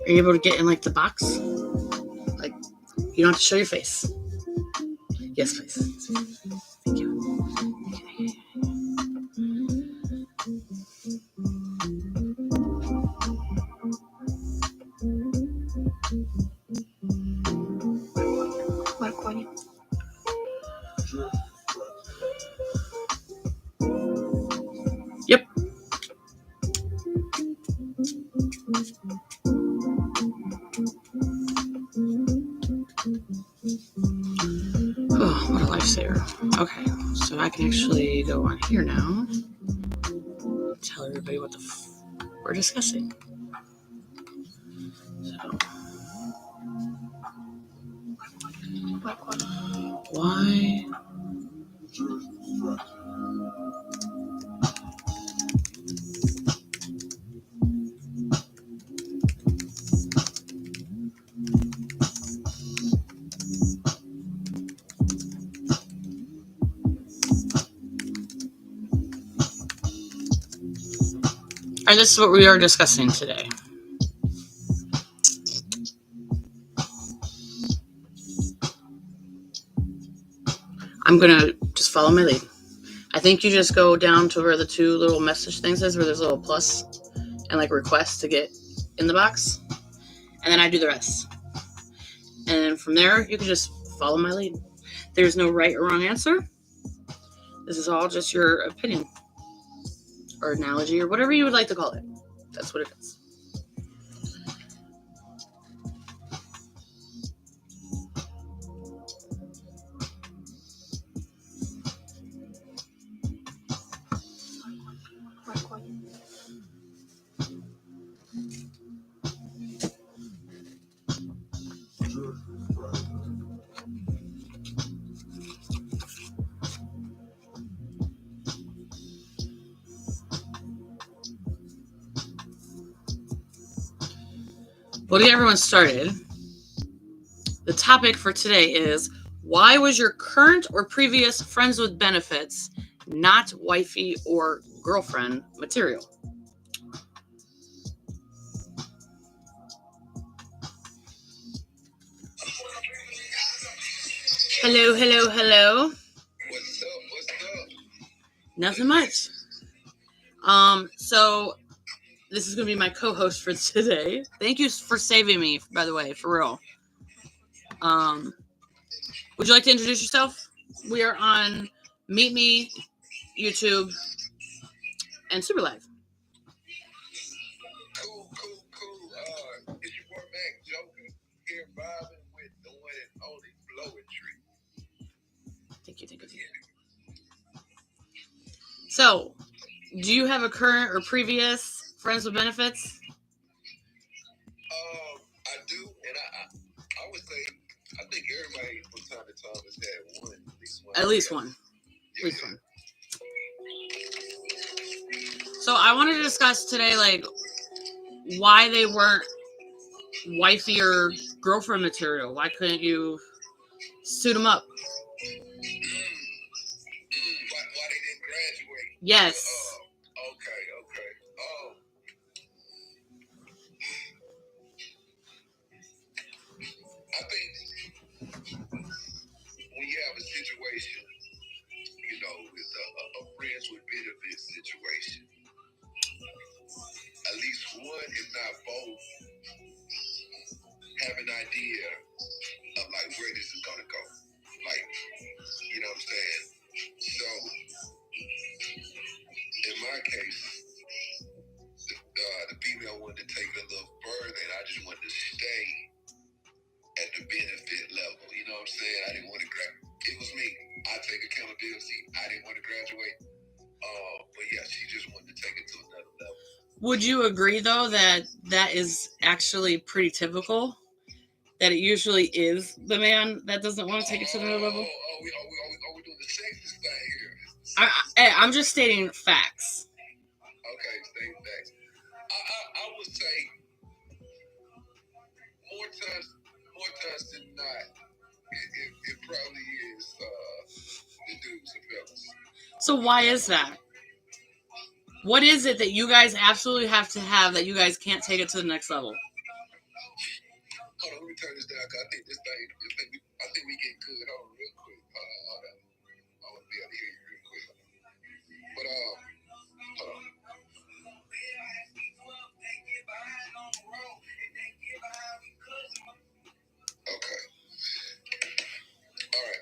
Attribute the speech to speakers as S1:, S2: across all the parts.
S1: Are you able to get in like the box? Like, you don't have to show your face. Yes, please. Thank you. Yep. Oh, what a lifesaver. Okay, so I can actually go on here now. Tell everybody what we're discussing. So, why? And this is what we are discussing today. I'm going to just follow my lead. I think you just go down to where the two little message things is, where there's a little plus and like request to get in the box. And then I do the rest. And then from there, you can just follow my lead. There's no right or wrong answer. This is all just your opinion or analogy or whatever you would like to call it. That's what it is. Well, to get everyone started, the topic for today is, why was your current or previous friends with benefits not wifey or girlfriend material? Hello, hello, hello.
S2: What's up?
S1: Nothing much. So this is going to be my co-host for today. Thank you for saving me, by the way, for real. Would you like to introduce yourself? We are on Meet Me, YouTube, and Super Live.
S2: Cool. It's your boy Mac Joker here vibing with the one and only Blowetry.
S1: Thank you. So, do you have a current or previous friends with benefits?
S2: I do, and I would say I think everybody from time to time has had one, at least one.
S1: At least one. So I wanted to discuss today, like, why they weren't wifey or girlfriend material. Why couldn't you suit them up?
S2: Why they didn't graduate?
S1: Yes.
S2: Okay. I think when you have a situation, with a friends with benefits situation, at least one, if not both, have an idea of like where this is gonna go. Like, you know what I'm saying? So, in my case, the female wanted to take it a little further, and I just wanted to stay at the benefit level. You know what I'm saying? I didn't want to it was me. I take accountability. I didn't want to graduate. But yeah, she just wanted to take it to another level.
S1: Would you agree, though, that is actually pretty typical? That it usually is the man that doesn't want to take it to another level?
S2: We doing the sexist thing here?
S1: I'm just stating facts.
S2: Okay, stating facts. I would say more times than not, it probably is the dudes and fellas.
S1: So why is that? What is it that you guys absolutely have to have that you guys can't take it to the next level?
S2: down because I think this thing, I think we get good. Hold on, real quick. Hold on. I want to be able to hear you real quick. But hold on. Okay. All right.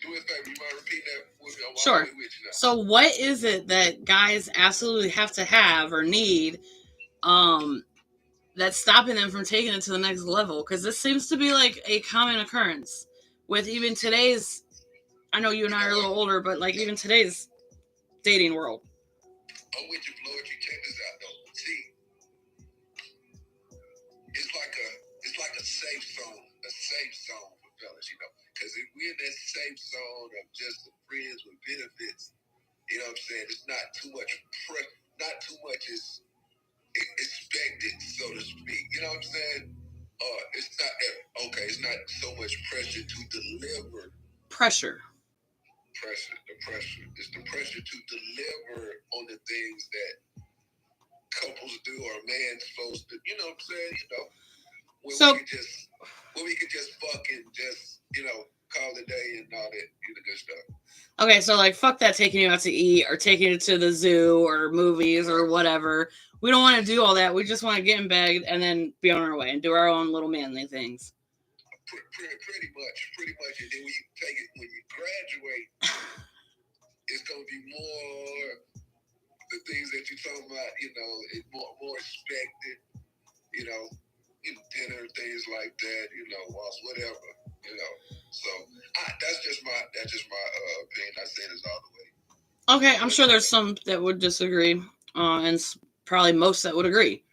S2: Do me a favor. You mind repeat that with me?
S1: Sure. So what is it that guys absolutely have to have or need that's stopping them from taking it to the next level? Because this seems to be like a common occurrence with even today's, I know you and I are a little older, but like even today's dating world.
S2: I'm with you, Floyd. You check this out, though. See, it's like a safe zone for fellas, you know. Because if we're in that safe zone of just the friends with benefits, you know what I'm saying? It's not too much not too much is expected, so to speak. You know what I'm saying? It's not it's not so much pressure to deliver.
S1: Pressure.
S2: The pressure. It's the pressure to deliver on the things that couples do or a man's supposed to. You know what I'm saying? You know, when we could just fucking just, you know, call it a day and all that, you know, good stuff.
S1: Okay, so like fuck that taking you out to eat or taking you to the zoo or movies or whatever. We don't want to do all that. We just want to get in bed and then be on our way and do our own little manly things.
S2: Pretty much. And then when you graduate, it's gonna be more the things that you're talking about. You know, it's more expected. You know, dinner, things like that. You know, whatever. You know, so that's just my opinion. I say this all the way.
S1: Okay, I'm sure there's some that would disagree, and probably most that would agree.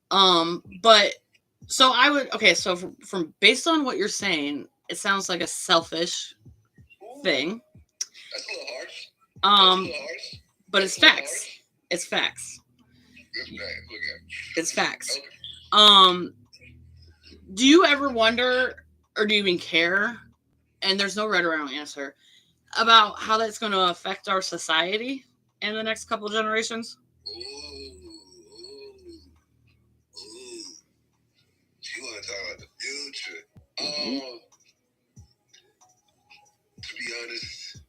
S1: But so I would so from based on what you're saying, it sounds like a selfish thing.
S2: That's a little harsh.
S1: But it's facts. It's facts. It's facts. Okay. Do you ever wonder, or do you even care? And there's no right or wrong answer about how that's going to affect our society in the next couple of generations.
S2: You want to talk about the future? To be honest,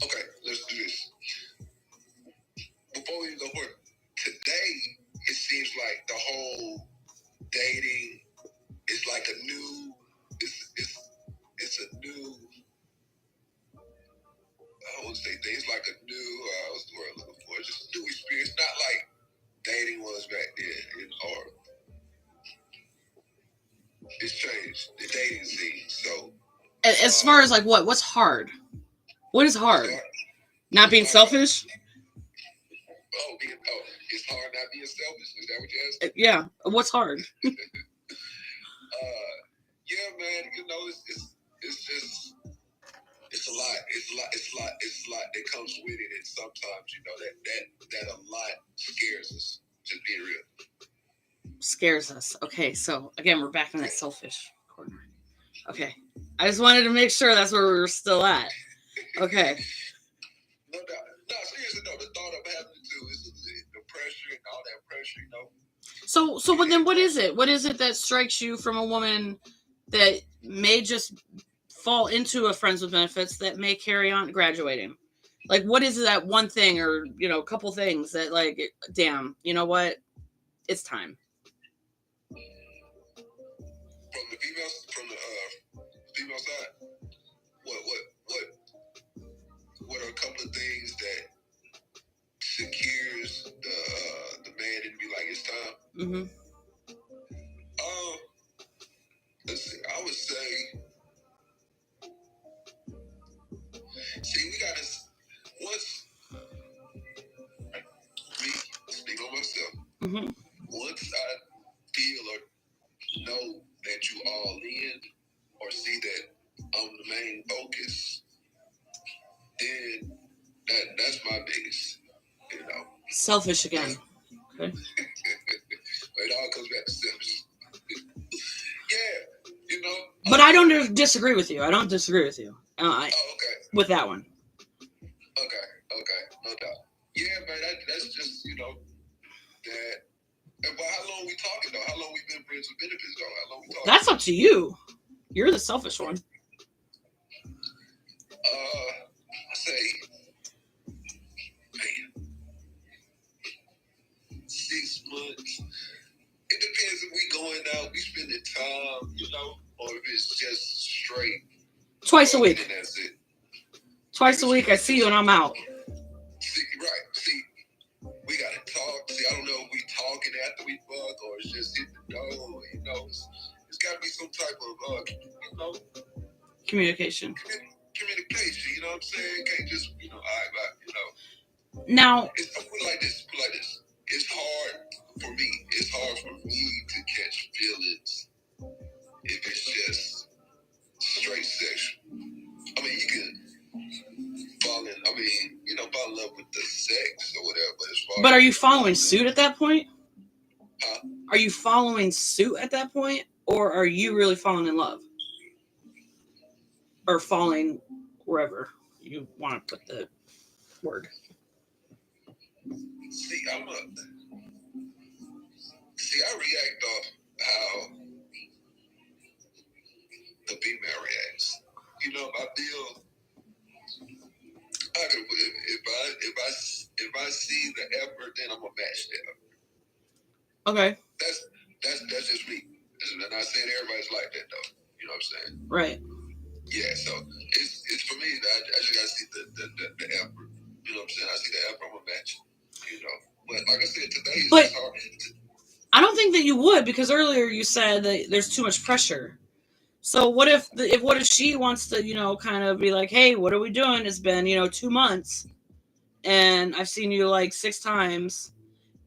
S2: okay, let's do this. Before we go forward, today it seems like the whole dating is like a new. It's a new. I wouldn't say dating. It's like a new. What's the word I'm looking for? It's just a new experience. Not like dating was back then, or it's changed. The dating scene. So,
S1: as far as like what's hard? What is hard? Not being selfish.
S2: It's hard not being selfish. Is that what you asked?
S1: Yeah. What's hard?
S2: Yeah, man. You know, it's just it's a lot that comes with it, and sometimes you know that a lot scares us. Just being real.
S1: Scares us. Okay, so again, we're back in that selfish corner. Okay, I just wanted to make sure that's where we were still at. Okay.
S2: No doubt. No, seriously, no. The thought of having to do is the pressure and all that pressure, you know.
S1: So then what is it? What is it that strikes you from a woman that may just fall into a friends with benefits that may carry on graduating? Like, what is that one thing or, you know, a couple things that like, damn, you know what? It's time.
S2: From the female side, what are a couple of things that secures the man and be like, it's time?
S1: Mm-hmm.
S2: Let's see. I would say, we got to once me speak on myself.
S1: Mm-hmm.
S2: Once I feel or know that you all in, or see that I'm the main focus, then that's my biggest, you know.
S1: Selfish again. Okay.
S2: It all comes back to selfish. Yeah, you know.
S1: But I don't disagree with you. I don't disagree with you.
S2: Okay.
S1: With that one.
S2: Okay, no doubt. Yeah, man, that's just, you know, that. But how long we talking though? How long we been friends with benefits?
S1: up to you. You're the selfish one.
S2: I say, man, 6 months. It depends if we going out, we spending time, or if it's just straight.
S1: Twice a week.
S2: And that's it.
S1: Twice a week, I see you and I'm out.
S2: See, we gotta talk. See, I don't know if we talking after we fuck or it's just hit the door. It's gotta be some type of
S1: communication.
S2: Communication. You know what I'm saying? Can't just all right,
S1: Now,
S2: put it like this. It's hard for me. It's hard for me to catch feelings if it's just straight sexual. I mean, you can fall in love with the sex or whatever.
S1: But are you following suit at that point?
S2: Huh?
S1: Are you following suit at that point? Or are you really falling in love? Or falling wherever you want to put the word.
S2: See, I react off how the female reacts. If I feel, if I see the effort, then I'm gonna match that.
S1: Okay.
S2: That's just me. I'm not saying everybody's like that though. You know what I'm saying?
S1: Right.
S2: Yeah. So it's for me. I just gotta see the effort. You know what I'm saying? I see the effort. I'm gonna match. But like I said, today is just hard.
S1: I don't think that you would, because earlier you said that there's too much pressure. So what if she wants to, kind of be like, hey, what are we doing? It's been, 2 months and I've seen you like 6 times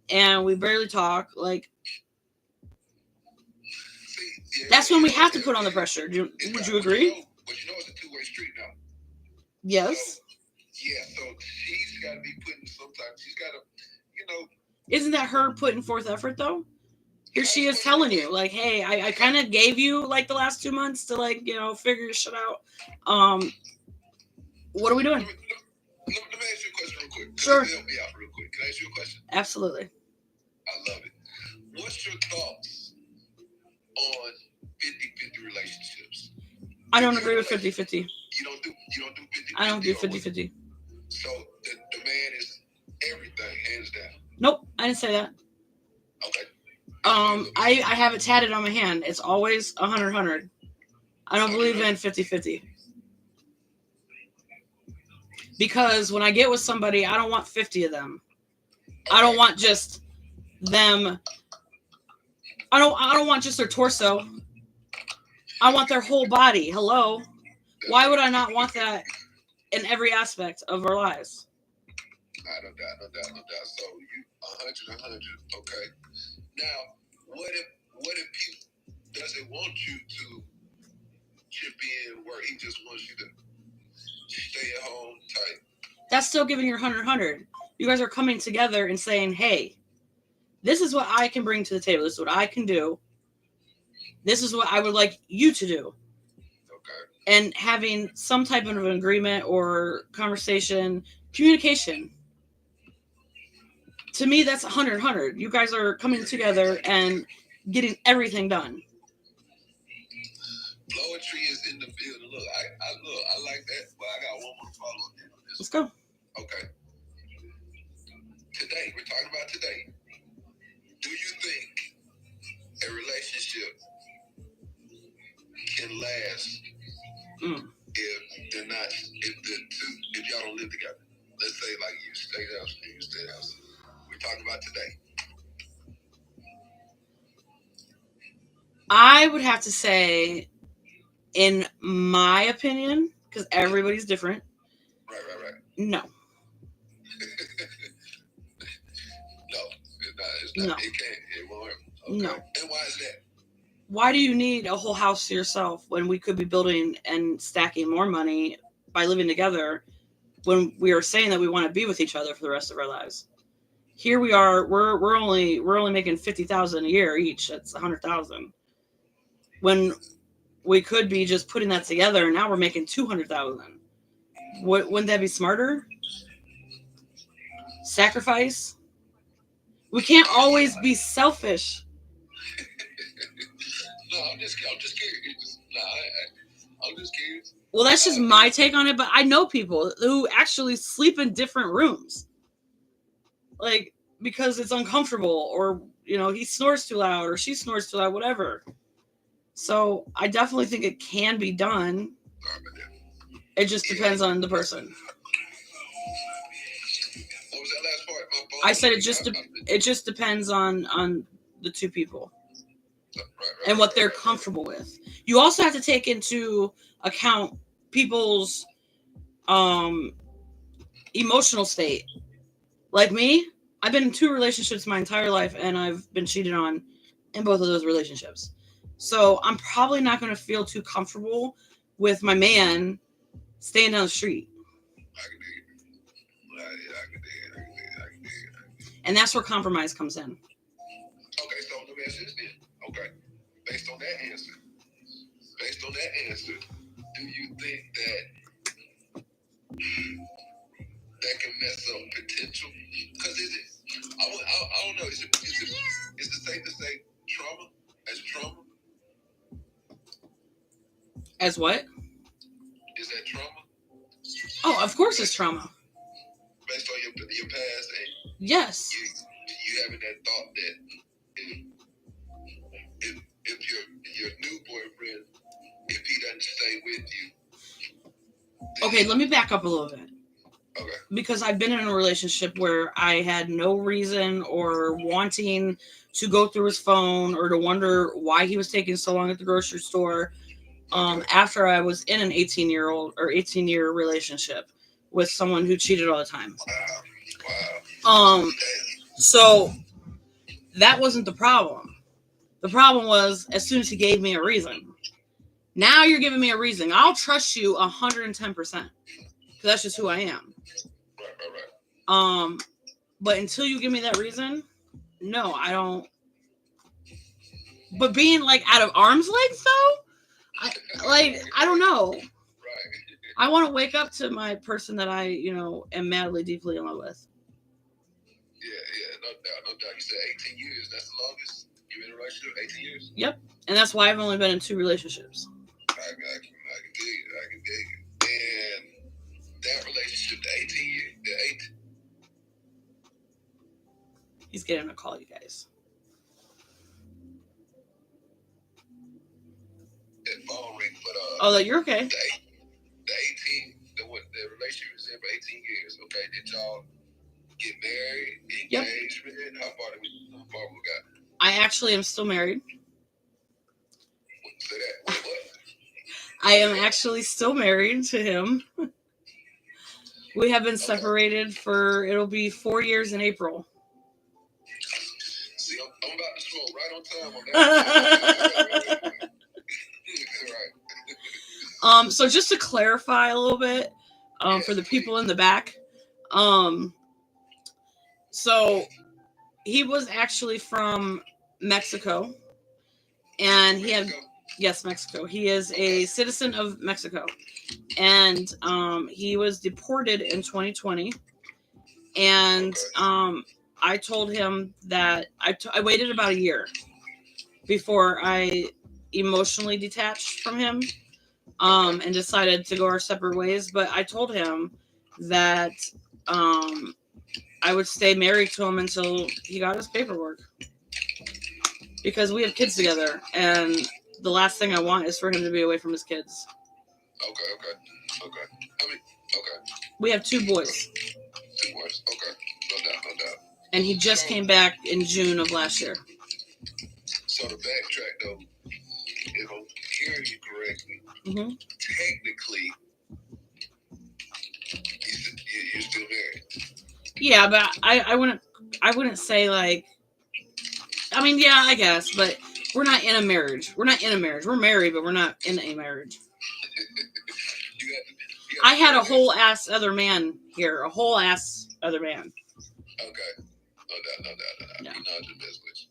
S1: and we barely talk. Like, that's when we have to put on the pressure. Would you agree?
S2: But it's a two-way street now.
S1: Yes.
S2: So she's got to be putting sometimes. She's got to,
S1: Isn't that her putting forth effort though? Here she is telling you, like, hey, I kind of gave you like the last 2 months to figure your shit out. What are we doing?
S2: Let me ask you a question real quick.
S1: Sure.
S2: Help me out real quick. Can I ask you a question?
S1: Absolutely.
S2: I love it. What's your thoughts on 50-50 relationships?
S1: I don't agree with 50-50.
S2: You don't do 50-50?
S1: I don't do 50-50.
S2: So the man is everything, hands down.
S1: Nope, I didn't say that.
S2: Okay.
S1: I have it tatted on my hand. It's always 100-100. I don't believe in 50-50. Because when I get with somebody, I don't want 50 of them. I don't want just them. I don't want just their torso. I want their whole body. Hello. Why would I not want that in every aspect of our lives?
S2: No doubt. So you 100. Okay. Now, what if he doesn't want you to chip in where he just wants you to stay at home type?
S1: That's still giving your 100. You guys are coming together and saying, hey, this is what I can bring to the table. This is what I can do. This is what I would like you to do.
S2: Okay.
S1: And having some type of an agreement or conversation, communication. To me, that's 100. You guys are coming together and getting everything done.
S2: Poetry is in the building. Look, I like that, but I got one more follow up on this.
S1: Let's go.
S2: Okay. Today, we're talking about today. Do you think a relationship can last if y'all don't live together? Let's say like you stay house and you stay house. We're talking about today.
S1: I would have to say, in my opinion, because everybody's different.
S2: Right.
S1: No.
S2: It's not.
S1: No.
S2: It can't. It won't. Okay.
S1: No.
S2: And why is that?
S1: Why do you need a whole house to yourself when we could be building and stacking more money by living together when we are saying that we want to be with each other for the rest of our lives? Here we are. We're only making $50,000 a year each. That's $100,000. When we could be just putting that together, and now we're making $200,000. Wouldn't that be smarter? Sacrifice. We can't always be selfish.
S2: No, I'm just just curious. I'm just curious.
S1: Well, that's just my take on it, but I know people who actually sleep in different rooms. Like, because it's uncomfortable, or, you know, he snores too loud, or she snores too loud, whatever. So I definitely think it can be done. It just depends on the person.
S2: What was that last part?
S1: I said it just depends on the two people and what they're comfortable with. You also have to take into account people's emotional state. Like me, I've been in 2 relationships my entire life, and I've been cheated on in both of those relationships. So I'm probably not going to feel too comfortable with my man staying down the street. And that's where compromise comes in.
S2: Okay, so let me ask you this then. Okay, based on that answer, do you think that can mess up potential? Because is it? I don't know. Is it safe to say trauma as trauma?
S1: As what?
S2: Is that trauma?
S1: Oh, of course it's trauma.
S2: Based on your past, and
S1: yes,
S2: you having that thought that if your new boyfriend, if he doesn't stay with you.
S1: Okay, let me back up a little bit.
S2: Okay.
S1: Because I've been in a relationship where I had no reason or wanting to go through his phone or to wonder why he was taking so long at the grocery store. After I was in an 18-year relationship with someone who cheated all the time.
S2: Wow.
S1: So that wasn't the problem. The problem was as soon as he gave me a reason. Now you're giving me a reason. I'll trust you 110%. Because that's just who I am.
S2: Right.
S1: But until you give me that reason, no, I don't. But being like out of arm's length though, I don't know.
S2: Right.
S1: I want to wake up to my person that I, am madly, deeply in love with.
S2: Yeah, no doubt. You said 18 years. That's the longest you've been in a relationship. 18 years.
S1: Yep, and that's why I've only been in 2 relationships.
S2: I can dig it. And that relationship, the 18 years,
S1: He's getting a call, you guys.
S2: That phone ring, but
S1: oh, you're okay.
S2: The relationship was in for 18 years. Okay, did y'all get married? Engagement? Yep. How far we got?
S1: I actually am still married.
S2: Say that. What?
S1: I am actually still married to him. We have been separated for, it'll be 4 years in April.
S2: See, I'm about to smoke right on time on that.
S1: Right. So just to clarify a little bit, for the people in the back, so he was actually from Mexico, and he had, yes, Mexico. He is a citizen of Mexico, and he was deported in 2020, and I told him that I waited about a year before I emotionally detached from him, and decided to go our separate ways. But I told him that I would stay married to him until he got his paperwork, because we have kids together, and the last thing I want is for him to be away from his kids.
S2: Okay.
S1: We have 2 boys.
S2: 2 boys. Okay. No doubt.
S1: And he just came back in June of last year.
S2: So to backtrack though, if I'm hearing you correctly, technically, you're still married.
S1: Yeah, but I wouldn't say like. I mean, yeah, I guess, but we're not in a marriage. We're married, but we're not in a marriage. I had a whole ass other man here. A whole ass other man.
S2: Okay. No doubt.
S1: Yeah.
S2: You know your business.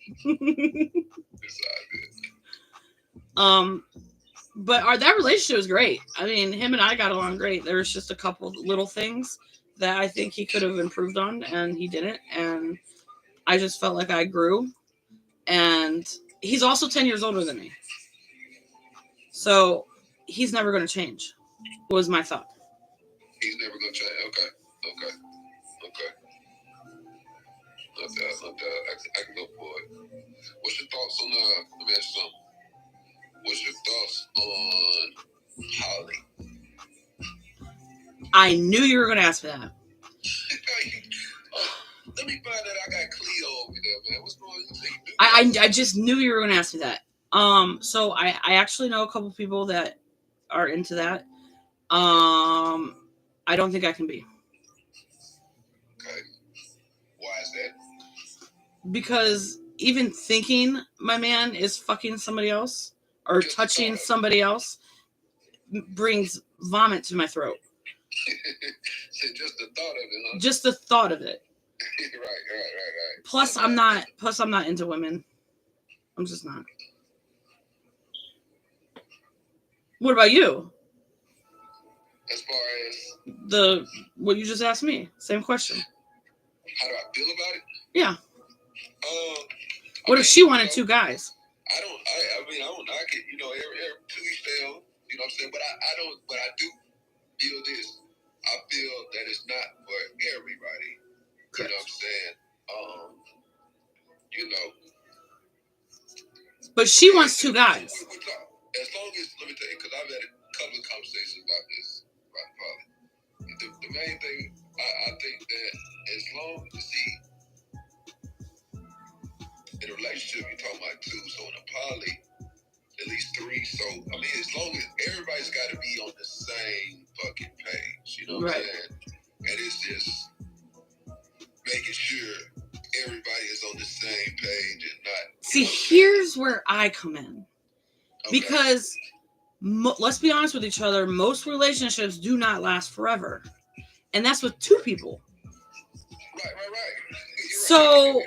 S2: It's all good.
S1: But that relationship was great. I mean, him and I got along great. There was just a couple little things that I think he could have improved on, and he didn't. And I just felt like I grew. And he's also 10 years older than me. So he's never going to change, was my thought.
S2: He's never gonna change. Okay. I can go for it. What's your thoughts on let me ask you something. What's your thoughts on Holly?
S1: I knew you were going to ask me that.
S2: Let me find out I got Cleo over there, man. What's going on?
S1: I just knew you were going to ask me that. So I actually know a couple people that are into that. I don't think I can be.
S2: Okay. Why is that?
S1: Because even thinking my man is fucking somebody else or
S2: Just
S1: touching somebody else brings vomit to my throat.
S2: So just the thought of it, huh?
S1: Just the thought of it.
S2: Right.
S1: Plus, I'm not into women. I'm just not. What about you?
S2: As far as
S1: what you just asked me, same question.
S2: How do I feel about it?
S1: Yeah. What if she wanted two guys?
S2: I don't knock it. Every two each their own. You know what I'm saying? But I do feel this. I feel that it's not for everybody. Correct. You know what I'm saying?
S1: But she wants two guys.
S2: As long as, let me tell you, because I've had a couple of conversations about this, about poly. The main thing, I think that as long as in a relationship, you're talking about two, so in a poly, at least three. So, as long as everybody's got to be on the same fucking page, you know what I'm saying? And it's just making sure everybody is on the same page and not.
S1: See, here's where I come in. Okay. Because, let's be honest with each other, most relationships do not last forever. And that's with two people.
S2: Right.
S1: So,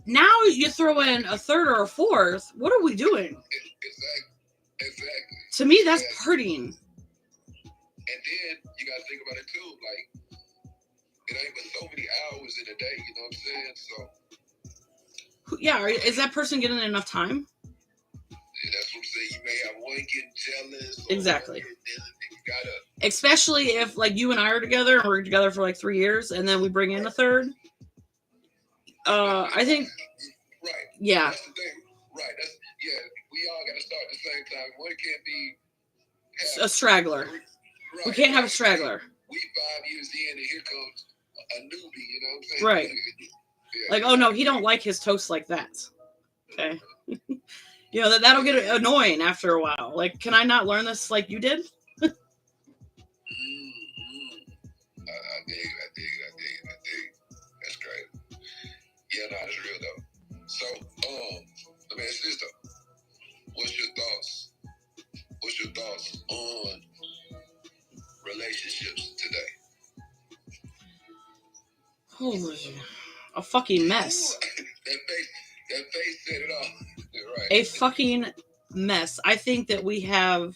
S1: now you throw in a third or a fourth, what are we doing?
S2: Exactly.
S1: To me, that's partying.
S2: And then, you got to think about it too, like, it ain't but so many hours in a day, you know what I'm saying? So.
S1: Yeah, is that person getting enough time?
S2: Yeah, that's what I'm saying. You may have one getting jealous.
S1: Exactly.
S2: Gotta...
S1: Especially if, like, you and I are together, and we're together for, like, 3 years, and then we bring in a third. I think...
S2: Right.
S1: Yeah.
S2: That's the thing. Right. We all got to start at the same time. One can't be...
S1: a straggler. We can't have a straggler.
S2: We 5 years in, and here comes a newbie, you know what I'm saying?
S1: Right. Like, oh no, he don't like his toast like that. Okay. That'll get annoying after a while. Like, can I not learn this like you did?
S2: I dig. That's great. Yeah, no, that's real though. So, let me ask this though. What's your thoughts on relationships today?
S1: Holy, a fucking mess.
S2: that face said it all. Right.
S1: A fucking mess. I think that we have,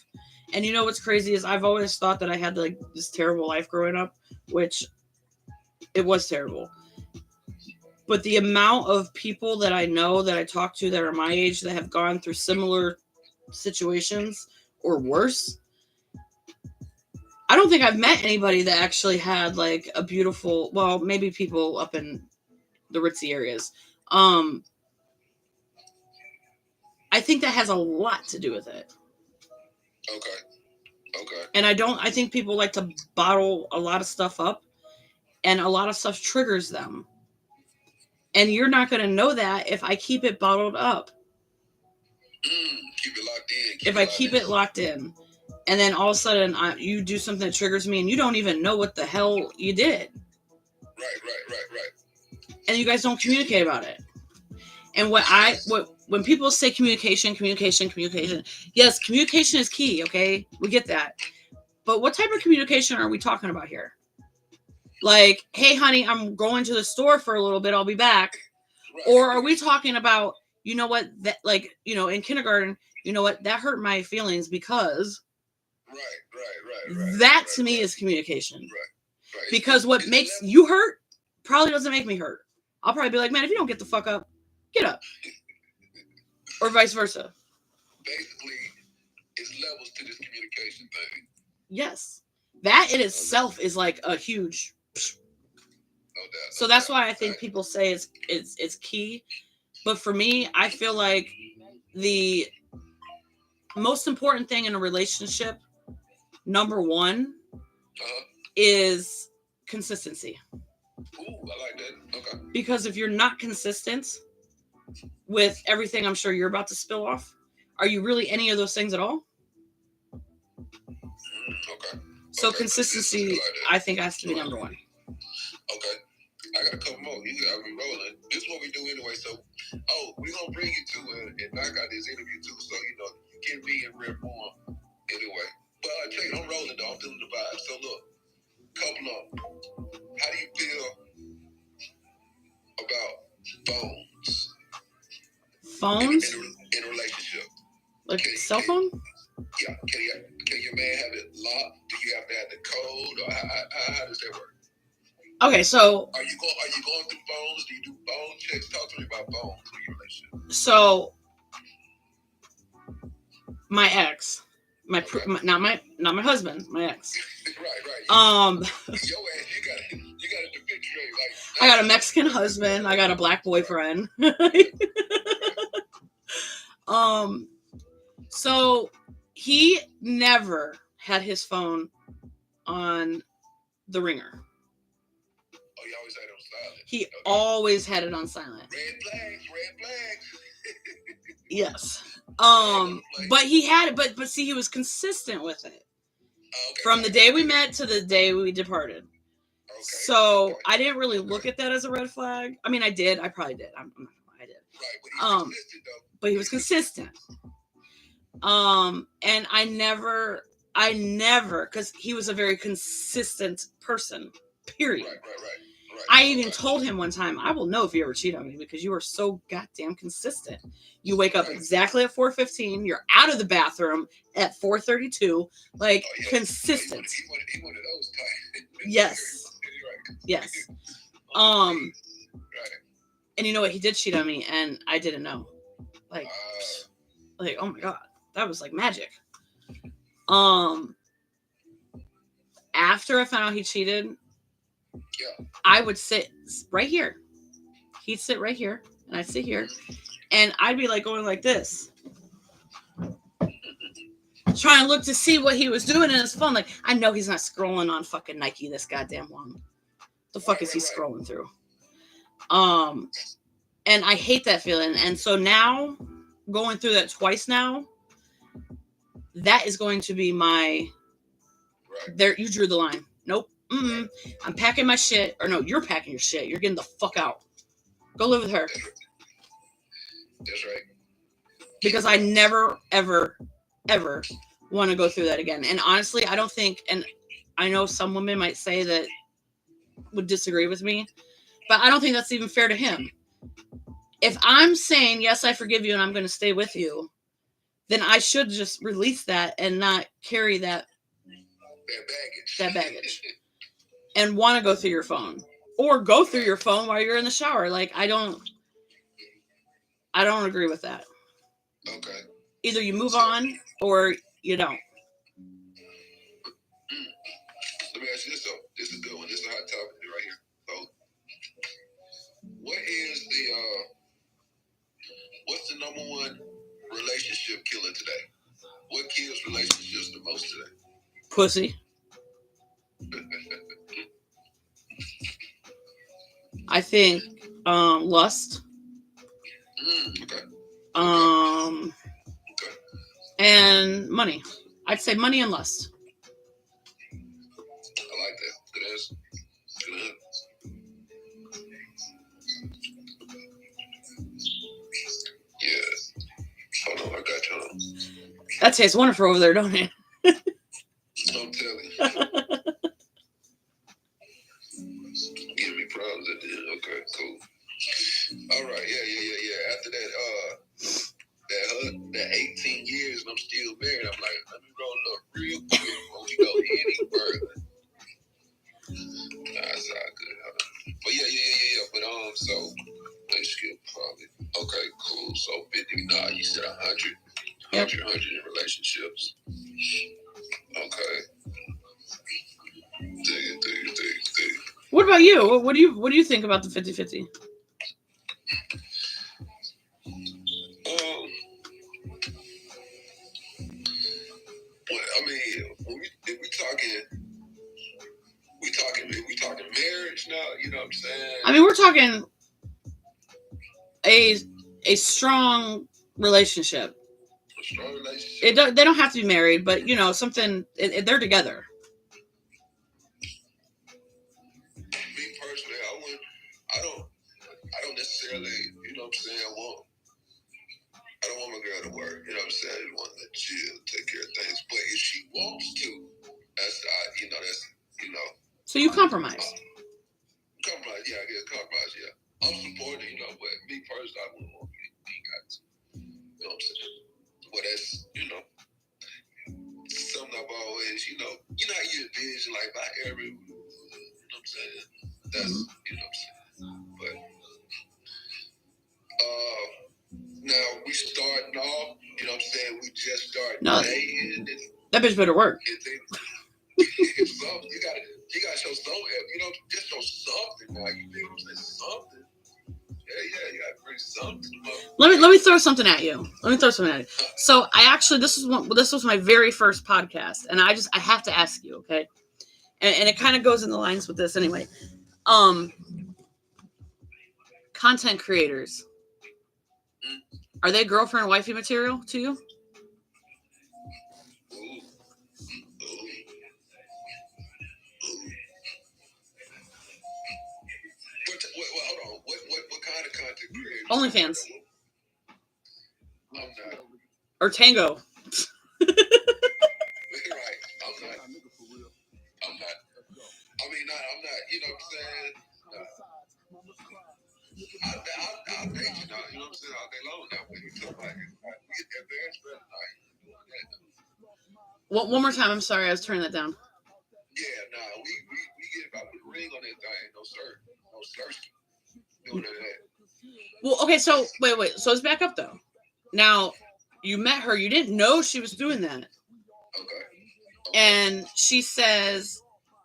S1: and you know what's crazy is I've always thought that I had like this terrible life growing up, which it was terrible. But the amount of people that I know that I talk to that are my age that have gone through similar situations or worse, I don't think I've met anybody that actually had like a beautiful, well, maybe people up in the ritzy areas. I think that has a lot to do with it.
S2: Okay.
S1: And I think people like to bottle a lot of stuff up, and a lot of stuff triggers them. And you're not going to know that if I keep it bottled up.
S2: Keep it locked in.
S1: If I keep it locked in, and then all of a sudden you do something that triggers me, and you don't even know what the hell you did.
S2: Right.
S1: And you guys don't communicate about it. And when people say communication, yes, communication is key, okay? We get that. But what type of communication are we talking about here? Like, hey, honey, I'm going to the store for a little bit. I'll be back. Right. Or are we talking about, you know what, that, like, in kindergarten, you know what, that hurt my feelings because... Right. That to me is communication. Right. Because what makes you hurt probably doesn't make me hurt. I'll probably be like, man, if you don't get the fuck up, get up. Or vice versa.
S2: Basically, it's levels to this communication thing.
S1: Yes. That in itself is like a huge.
S2: No doubt.
S1: So that's why I think people say it's key. But for me, I feel like the most important thing in a relationship, number one, is consistency.
S2: Ooh, I like that. Okay.
S1: Because if you're not consistent with everything I'm sure you're about to spill off, are you really any of those things at all?
S2: Okay.
S1: So consistency, I think, has to be number one.
S2: Okay. I got a couple more. I've been rolling. This is what we do anyway. So, we're going to bring you to and knock out this interview too. So, you can be in real form anyway. But I tell you, I'm rolling though. I'm feeling the vibe. So, look, couple of them. How do you feel about phones?
S1: Phones?
S2: In a relationship.
S1: Like cell phone?
S2: Yeah. Can your man have it locked? Do you have to have the code? Or how does that work?
S1: Okay, so
S2: are you going through phones? Do you do phone checks? Talk to me about phones in your relationship.
S1: So my ex, not my husband, my ex.
S2: right. Your ass, you got to defend straight. Like,
S1: I got a Mexican husband. I got a black boyfriend. So he never had his phone on the ringer.
S2: Oh, he always had it on silent.
S1: He always had it on silent.
S2: Red flags.
S1: Yes. But he had it, but see, he was consistent with it. Okay. From the day we met to the day we departed. Okay. So I didn't really look at that as a red flag. I mean, I did. I probably did. I did.
S2: Right,
S1: but he was consistent. And I never, because he was a very consistent person, period.
S2: Right.
S1: I even told him one time, I will know if you ever cheat on me because you are so goddamn consistent. You wake up exactly at 4:15. You're out of the bathroom at 4:32. Like, consistent.
S2: He wanted those times.
S1: Yes. Yes. And you know what? He did cheat on me, and I didn't know. Like, oh my God. That was like magic. After I found out he cheated, I would sit right here. He'd sit right here, and I'd sit here, and I'd be like going like this, trying to look to see what he was doing in his phone. Like, I know he's not scrolling on fucking Nike this goddamn long. The fuck is he scrolling through? And I hate that feeling. And so now, going through that twice now, that is going to be my. There, you drew the line. Nope. I'm packing my shit. Or no, you're packing your shit. You're getting the fuck out. Go live with her.
S2: That's right.
S1: Because I never, ever, ever want to go through that again. And honestly, I don't think, and I know some women might say that would disagree with me, but I don't think that's even fair to him. If I'm saying, yes, I forgive you and I'm going to stay with you, then I should just release that and not carry that baggage. And want to go through your phone. Or go through your phone while you're in the shower. Like, I don't agree with that.
S2: Okay.
S1: Either you move on or you don't.
S2: Let me ask you this though. This is a good one. This is a hot topic right here. So, what's the number one relationship killer today? What kills relationships the most today?
S1: Pussy. I think lust.
S2: Okay.
S1: And money. I'd say money and lust.
S2: I like that. Good answer. Good. Yeah. Hold on, I got you.
S1: That tastes wonderful over there, don't it?
S2: I'm telling you. Give me problems at the end. Okay, cool. All right, yeah. After that 18 years and I'm still married, I'm like, let me roll up real quick before we go any further. That's all good. But yeah. But so let's skip probably. Okay, cool. So 50. Nah, you said 100.
S1: Yep.
S2: 100 in relationships. Okay. Dig it.
S1: What about you? What do you think about the 50-50?
S2: Well, I mean, if we talking marriage now, you know what I'm saying?
S1: I mean, we're talking a strong relationship.
S2: A strong relationship.
S1: They don't have to be married, but you know, something. They're together.
S2: Me personally, I don't necessarily, you know what I'm saying, I don't want my girl to work, you know what I'm saying? I just want to let chill, take care of things. But if she wants to, that's
S1: So you compromise.
S2: Compromise, yeah, I get compromise, yeah. I'm supporting, you know, but me personally, I wouldn't want me guys. You know what I'm saying? Well, that's, you know, something I've always, you know how you envision, like, by every, you know what I'm saying? That's, you know what I'm saying? But, now we starting off, you know what I'm saying? We just started dating.
S1: That bitch better work.
S2: You gotta show some, you know, just show something now. You know what I'm saying? Something. Yeah, you gotta bring something.
S1: Let me throw something at you. So this was my very first podcast, and I have to ask you, okay? And it kind of goes in the lines with this anyway. Content creators, are they girlfriend wifey material to you?
S2: Hold on. What kind of content creators?
S1: OnlyFans.
S2: I'm not.
S1: Or Tango.
S2: Right. I'm not. I mean, I'm not. You know what I'm saying? I'll date you now. You know what I'm saying? All day long now. When you talk about it, we get that very special night.
S1: One more time. I'm sorry. I was turning that down.
S2: Yeah, nah. We get about the ring on that thing. No sir. No sir. Doing that.
S1: Well, okay. So wait. So let's back up though. Now, you met her. You didn't know she was doing that.
S2: Okay.
S1: And she says,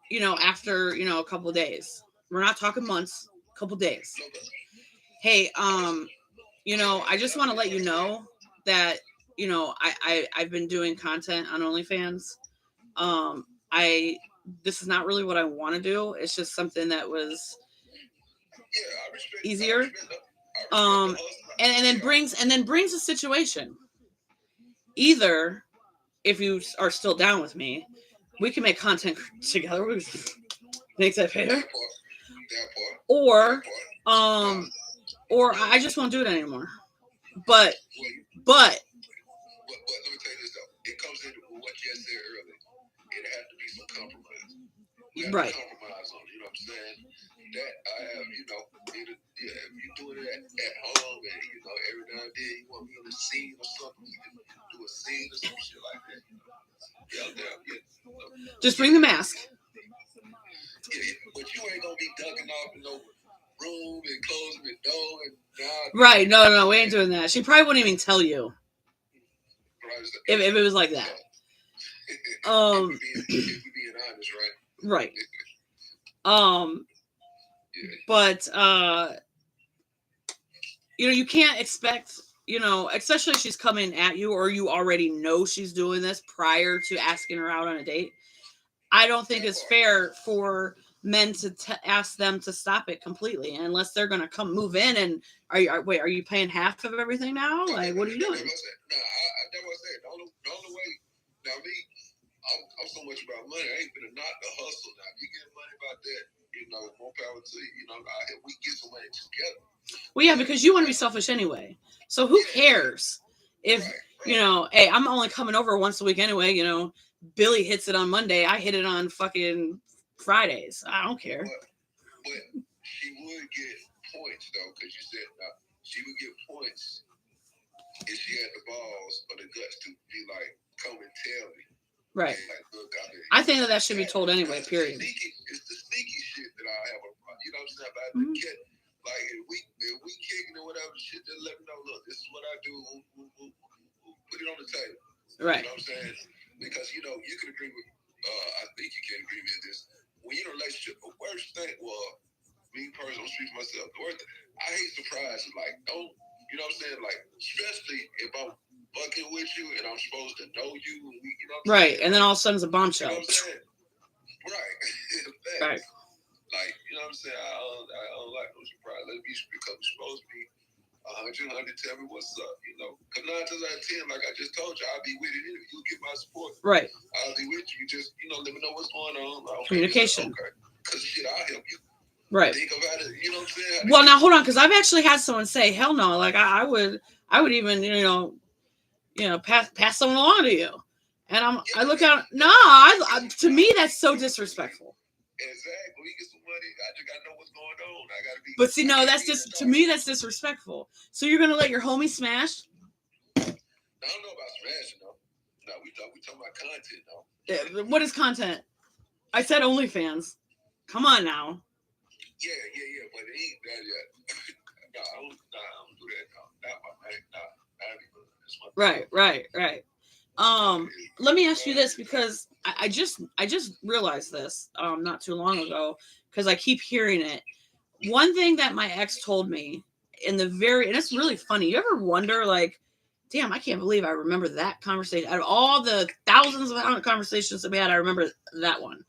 S1: you know, after, you know, a couple of days, we're not talking months, a couple of days. Hey, you know, I just want to let you know that, you know, I've been doing content on OnlyFans. This is not really what I want to do. It's just something that was easier. And then brings a situation. Either if you are still down with me, we can make content together. Makes that fair? Or I just won't do it anymore. But let me
S2: tell you this though. It comes into what you said earlier. It has to be some compromise. We have to compromise on it, you know what I'm saying? That I have, you know, if you're doing it at home and, you know, every now and then you want me in a scene or something, you can do a scene or some shit like that. Yeah.
S1: Just bring the mask.
S2: Yeah, but you ain't gonna be ducking off in no room and closing the door and
S1: right. No, we ain't doing that. She probably wouldn't even tell you if it was like that.
S2: If we're being honest,
S1: right? Right. But you know, you can't expect, you know, especially if she's coming at you or you already know she's doing this prior to asking her out on a date. I don't think it's fair for men to ask them to stop it completely unless they're going to come move in and are you paying half of everything now? Like, what are you doing?
S2: No, that was it. The only way, now me, I'm so much about money. I ain't gonna knock the hustle. Now, if you get money about that, you know, more power to you. You know, we get some money together.
S1: Well, yeah, because you want to be selfish anyway. So who cares if, you know, hey, I'm only coming over once a week anyway, you know, Billy hits it on Monday. I hit it on fucking Fridays. I don't care.
S2: But she would get points, though, because you said she would get points if she had the balls or the guts to be like, come and tell me.
S1: Right. Like, look, I think that should be told anyway, period.
S2: It's the sneaky shit that I have a problem. You know what I'm saying? About the kid, like, if we kicking or whatever shit, just let me know, look, this is what I do. We'll put it on the table.
S1: Right.
S2: You know what I'm saying? Because, you know, you can agree with, I think you can agree with this. When you're in a relationship, the worst thing, well, me personally, I'm speaking for myself, the worst thing, I hate surprises. Like, don't, you know what I'm saying? Like, especially if I'm fucking with you and I'm supposed to know you, and we, you know what I'm
S1: Right.
S2: saying?
S1: And then all of a sudden it's a
S2: You
S1: bombshell.
S2: know what I'm saying? Right.
S1: Right.
S2: Like, you know what I'm saying? I don't like no surprise. Let me because we're supposed to be 100, tell me what's up, you know. Because 9 times out of 10, like I just told you, I'll be with it. You get my support.
S1: Right.
S2: I'll be with you. Just, you know, let me know what's going on. Okay,
S1: Communication.
S2: Okay. Because shit, I'll help you.
S1: Right.
S2: Think about it. You know what I'm saying?
S1: Well, now hold on, because I've actually had someone say, "Hell no!" Like I would even, you know, pass someone along to you, and I look out. No, to me that's so disrespectful.
S2: Exactly. We get some money. I just gotta know what's going on. I gotta be.
S1: But see, no, that's just to me that's disrespectful. So you're gonna let your homie smash?
S2: I don't know about smashing though. No, we talking about content though.
S1: What is content? I said OnlyFans. Come on now.
S2: Yeah, but it ain't that yet. No, I don't do that. No, not my man.
S1: Right. Let me ask you this because I just realized this not too long ago because I keep hearing it. One thing that my ex told me and it's really funny. You ever wonder like, damn, I can't believe I remember that conversation. Out of all the thousands of conversations that we had, I remember that one.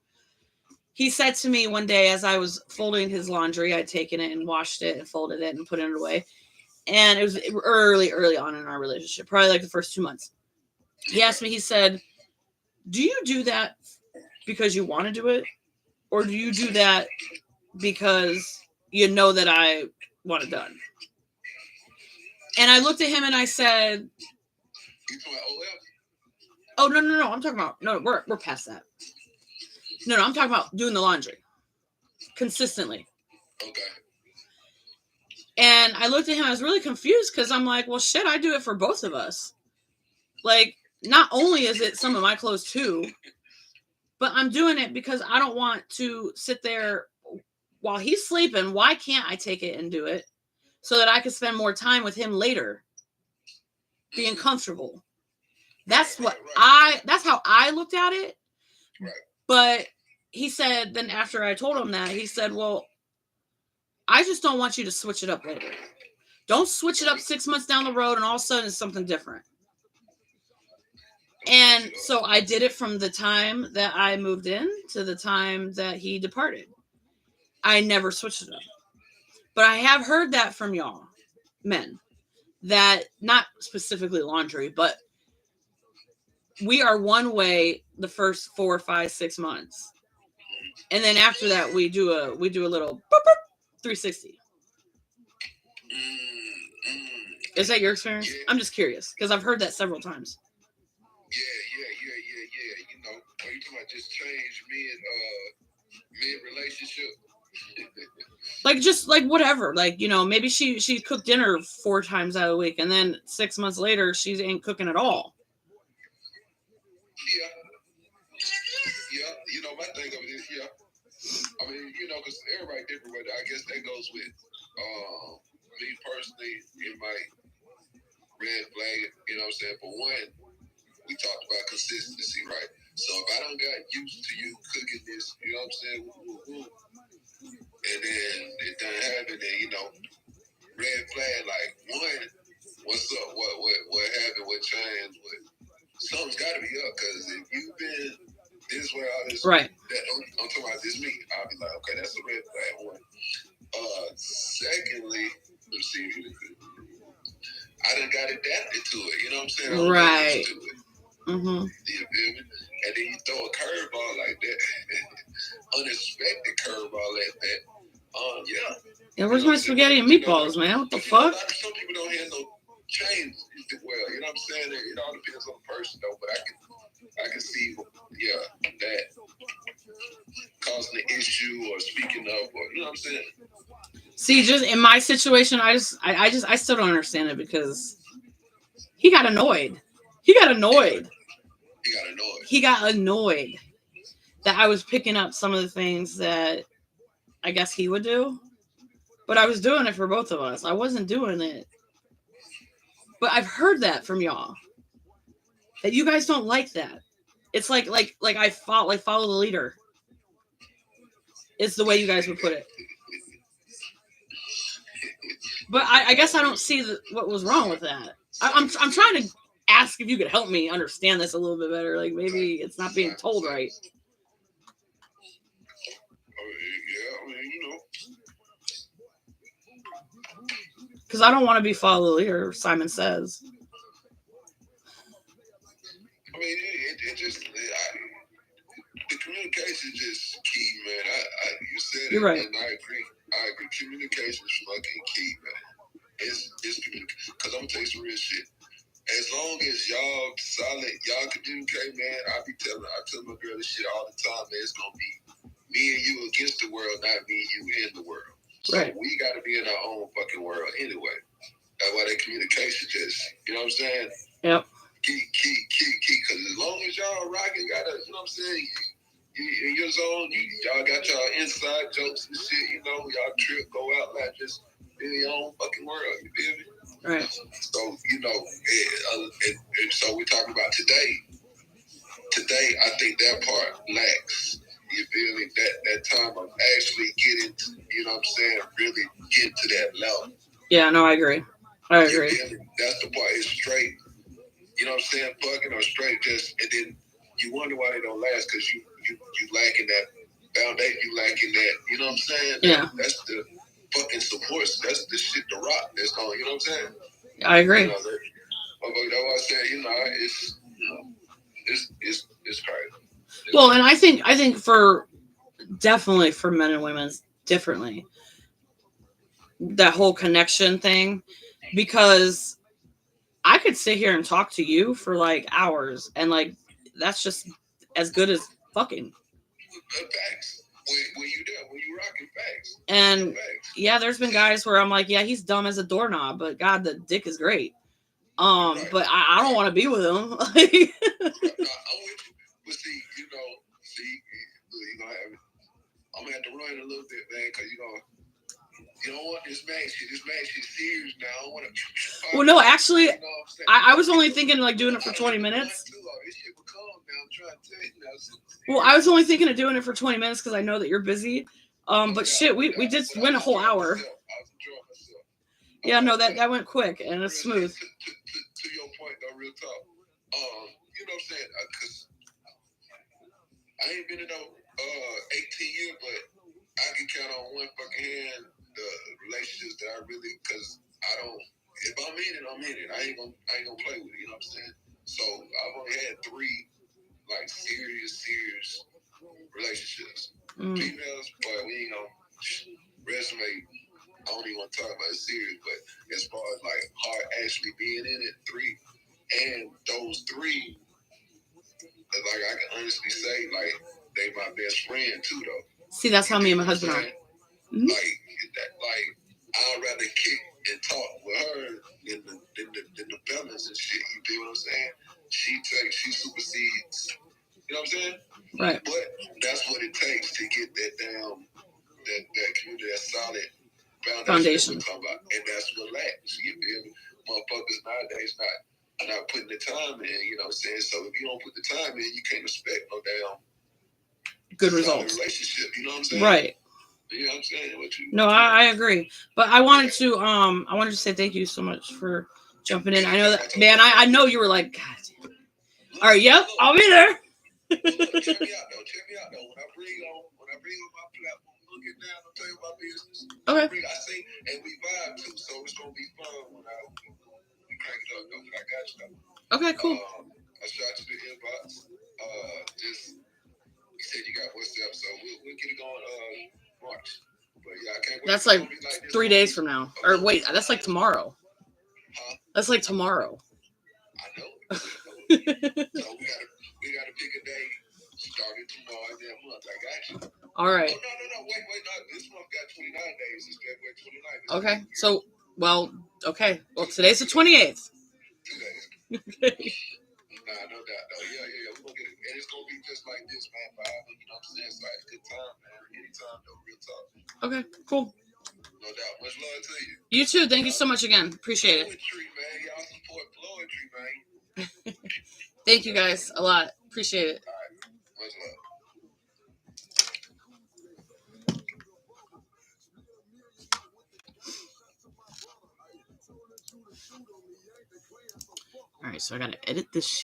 S1: He said to me one day as I was folding his laundry, I'd taken it and washed it and folded it and put it away. And it was early on in our relationship, probably like the first 2 months. He asked me, he said, do you do that because you want to do it? Or do you do that because you know that I want it done? And I looked at him and I said, oh, no. I'm talking about, no, we're past that. No, I'm talking about doing the laundry consistently.
S2: Okay.
S1: And I looked at him, I was really confused because I'm like, well, shit, I do it for both of us. Like, not only is it some of my clothes too, but I'm doing it because I don't want to sit there while he's sleeping. Why can't I take it and do it so that I can spend more time with him later being comfortable? That's that's how I looked at it.
S2: Right.
S1: But he said, then after I told him that, he said, well, I just don't want you to switch it up later. Don't switch it up 6 months down the road and all of a sudden it's something different. And so I did it from the time that I moved in to the time that he departed. I never switched it up. But I have heard that from y'all, men, that not specifically laundry, but we are one way the first 4, 5, 6 months. And then after that we do a little boop, boop, 360. Is that your experience? Yeah. I'm just curious because I've heard that several times.
S2: Yeah. You know, are you talking about just change mid relationship?
S1: Like just like whatever. Like, you know, maybe she cooked dinner 4 times out of the week and then 6 months later she ain't cooking at all. Yeah. You know, my thing of it is, yeah. I mean, you know, because everybody different, but I guess that goes with me personally, it might red flag, you know what I'm saying? For one, we talked about consistency, right? So if I don't got used to you cooking this, you know what I'm saying? And then it doesn't happen, then, you know, red flag, like, one, what's up? What happened? What changed? Something's got to be up, because if you've been this way, all this, right?
S2: I'm talking about this me. I'll be like, okay, that's a red flag. One. Secondly, let's see if you could. I done got adapted to it. You know what I'm saying?
S1: Right.
S2: To it. Mm-hmm. You feel me? And then you throw a curveball like that, unexpected curveball like that. Yeah,
S1: where's my spaghetti and meatballs, man? What the fuck?
S2: Some people don't handle change well. You know what I'm saying? It all depends on the person, though. But I can see, that causing an issue or speaking up, or you know what I'm saying.
S1: See, just in my situation, I still don't understand it because he got annoyed. He got annoyed that I was picking up some of the things that I guess he would do. But I was doing it for both of us. I wasn't doing it. But I've heard that from y'all. That you guys don't like that. It's like I follow the leader. It's the way you guys would put it. But I guess I don't see what was wrong with that. I'm trying to ask if you could help me understand this a little bit better. Like maybe it's not being told right.
S2: Yeah, I mean, you know.
S1: Because I don't want to be follow the leader, Simon Says.
S2: I mean, it just the communication is just key, man. You said
S1: You're
S2: it,
S1: right.
S2: and I agree. Communication is fucking key, man. It's communication. Because I'm gonna tell you some real shit. As long as y'all solid, y'all communicate, man. I tell my girl this shit all the time, man. It's gonna be me and you against the world, not me and you in the world. So
S1: right.
S2: We gotta be in our own fucking world anyway. That's why that communication just, you know what I'm saying?
S1: Yep.
S2: Key. Because as long as y'all rocking, you know what I'm saying? You in your zone, y'all got y'all inside jokes and shit, you know, y'all trip, go out, like just in your own fucking world, you feel me?
S1: Right.
S2: So, you know, so we're talking about today. Today, I think that part lacks. You feel me? That time of actually getting, you know what I'm saying, really getting to that level.
S1: Yeah, no, I agree.
S2: That's the part. It's straight. You know what I'm saying? Fucking or straight, just, and then you wonder why they don't last, because you lacking that foundation, you lacking that, you know what I'm saying?
S1: Yeah.
S2: That's the fucking support. That's the shit to rock. That's going, you know what I'm saying?
S1: I agree.
S2: You know, that's what I said, you know, it's crazy.
S1: Well, and I think for definitely for men and women differently, that whole connection thing, because I could sit here and talk to you for like hours, and like that's just as good as fucking.
S2: Facts. When you rocking facts.
S1: And
S2: facts.
S1: Yeah, there's been guys where I'm like, yeah, he's dumb as a doorknob, but God, the dick is great.
S2: Right.
S1: But I don't want to be with him.
S2: I'm with you. But see, you know, I'm gonna have to run a little bit, man, because you don't want this match shit. This match is serious now. I don't want to.
S1: Well, no, actually, you know I was only thinking like doing it for 20 minutes. Well, I was only thinking of doing it for 20 minutes because I know that you're busy. But shit, we just went a whole hour. Yeah, no, that went quick and it's smooth.
S2: To your point, though, real talk. You know what I'm saying? Because I ain't been in no 18 years, but I can count on one fucking hand the relationships that I really, because I don't. If I'm in it, I'm in it. I ain't gonna play with it. You know what I'm saying? So I've only had 3 like serious relationships. Females, but we ain't gonna resume. I don't even want to talk about it serious, but as far as like hard actually being in it, 3, and those 3, like I can honestly say, like they my best friend too, though.
S1: See, that's how me and my husband are.
S2: Like I'd rather kick and talk with her than the fellas and shit. You feel what I'm saying? She supersedes. You know what I'm saying?
S1: Right.
S2: But that's what it takes to get that down, that community, that solid foundation. That we're talking about. And that's what lacks. You feel me? Motherfuckers nowadays not putting the time in, you know what I'm saying? So if you don't put the time in, you can't expect no damn
S1: good results.
S2: Relationship, you know what I'm saying?
S1: Right.
S2: You know what I'm saying?
S1: No, I agree. But I wanted to say thank you so much for jumping in. I know that, man, I know you were like, God damn. All right, yep, I'll be there.
S2: Check me out though. When I bring on my platform, we'll get down and tell you about business.
S1: Okay.
S2: I say, and we vibe too, so it's gonna be fun when we crank it up though. I got you though.
S1: Okay, cool.
S2: I shot you the inbox. Just you said you got WhatsApp, so we'll get it going March. But yeah, I can't wait. That's
S1: like 3 days from now. Or wait, that's like tomorrow.
S2: Huh?
S1: That's like tomorrow.
S2: I know. So we gotta pick a day starting tomorrow and that month. I got you.
S1: All right.
S2: Oh, no. Wait. No. This month got 29 days. It's February 29th.
S1: Okay. So, okay. Well, today's the 28th.
S2: 2 days. Nah, no doubt, though. Yeah. We're gonna get it. And it's gonna be just like this, man. Forever, you know what I'm saying? So it's a good time, man. Anytime, though. Real talk.
S1: Okay, cool.
S2: No doubt. Much love to you.
S1: You too. Thank you so much again. Appreciate it.
S2: Poetry, man. Y'all support poetry, man.
S1: Thank you guys a lot. Appreciate it.
S2: All right. Much love.
S1: All right, so I got to edit this shit.